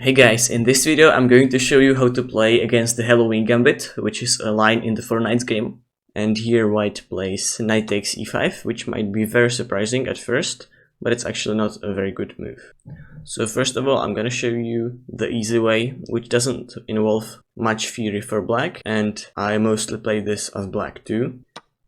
Hey guys, in this video I'm going to show you how to play against the Halloween Gambit, which is a line in the 4 knights game. And here white plays knight takes e5, which might be very surprising at first, but it's actually not a very good move. So first of all, I'm gonna show you the easy way, which doesn't involve much theory for black, and I mostly play this as black too.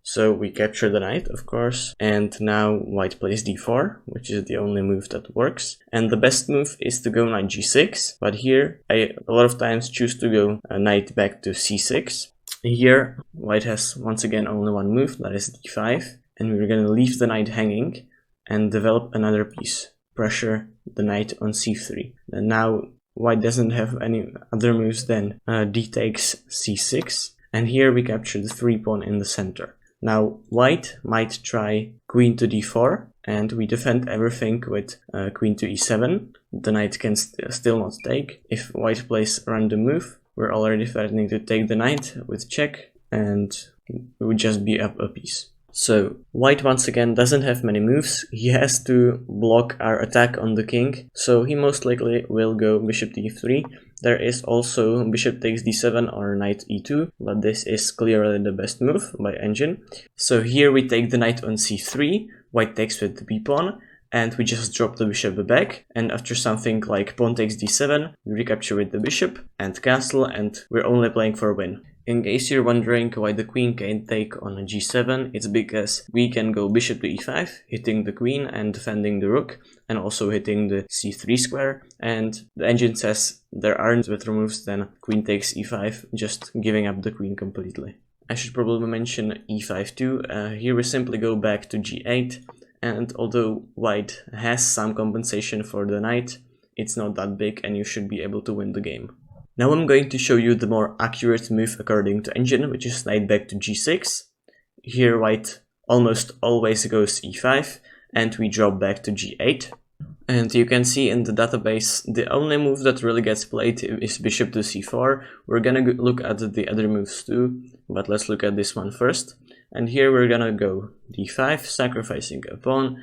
So we capture the knight, of course, and now white plays d4, which is the only move that works. And the best move is to go knight g6, but here I a lot of times choose to go knight back to c6. Here white has once again only one move, that is d5, and we're gonna leave the knight hanging and develop another piece, pressure the knight on c3. And now white doesn't have any other moves than d takes c6, and here we capture the free pawn in the center. Now white might try queen to d4, and we defend everything with queen to e7. The knight can still not take. If white plays a random move, we're already threatening to take the knight with check, and it would just be up a piece. So white once again doesn't have many moves. He has to block our attack on the king, so he most likely will go bishop to e3. There is also bishop takes d7 or knight e2, but this is clearly the best move by engine. So here we take the knight on c3, white takes with the b pawn, and we just drop the bishop back, and after something like pawn takes d7, we recapture with the bishop and castle, and we're only playing for a win. In case you're wondering why the queen can't take on a g7, it's because we can go bishop to e5, hitting the queen and defending the rook, and also hitting the c3 square, and the engine says there aren't better moves than queen takes e5, just giving up the queen completely. I should probably mention e5 too. Here we simply go back to g8, and although white has some compensation for the knight, it's not that big and you should be able to win the game. Now I'm going to show you the more accurate move according to engine, which is knight back to g6. Here white almost always goes e5, and we drop back to g8. And you can see in the database, the only move that really gets played is bishop to c4. We're gonna look at the other moves too, but let's look at this one first. And here we're gonna go d5, sacrificing a pawn.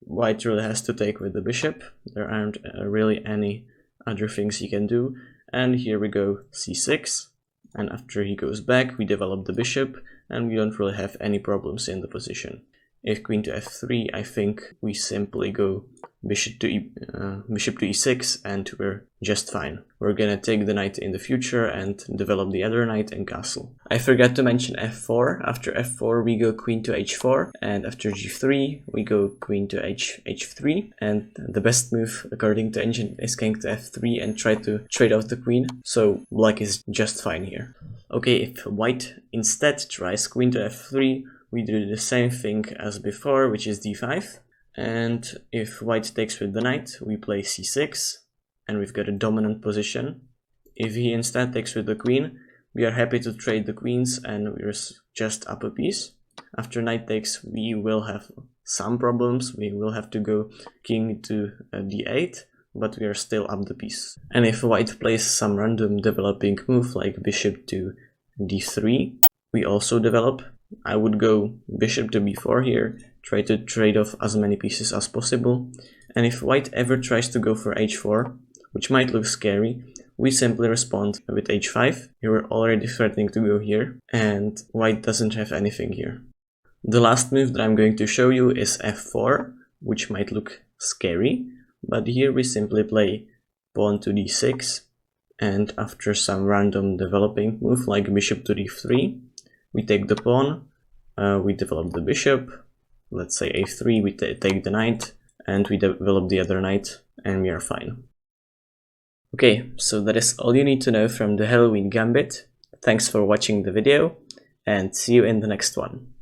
White really has to take with the bishop. There aren't really any other things he can do. And here we go c6, and after he goes back we develop the bishop, and we don't really have any problems in the position. If queen to f3, I think we simply go bishop to e6 and we're just fine. We're gonna take the knight in the future and develop the other knight and castle. I forgot to mention f4. After f4 we go queen to h4, and after g3 we go queen to h3, and the best move according to engine is king to f3 and try to trade off the queen, so black is just fine here. Okay, if white instead tries queen to f3, we do the same thing as before, which is d5. And if white takes with the knight, we play c6, and we've got a dominant position. If he instead takes with the queen, we are happy to trade the queens, and we're just up a piece. After knight takes, we will have some problems. We will have to go king to d8, but we are still up the piece. And if white plays some random developing move like bishop to d3, we also develop. I would go bishop to b4 here, try to trade off as many pieces as possible, and if white ever tries to go for h4, which might look scary, we simply respond with h5. Here we're already threatening to go here, and white doesn't have anything here. The last move that I'm going to show you is f4, which might look scary, but here we simply play pawn to d6, and after some random developing move like bishop to d3, we take the pawn, we develop the bishop, let's say a3, we take the knight, and we develop the other knight, and we are fine. Okay, so that is all you need to know from the Halloween Gambit. Thanks for watching the video, and see you in the next one.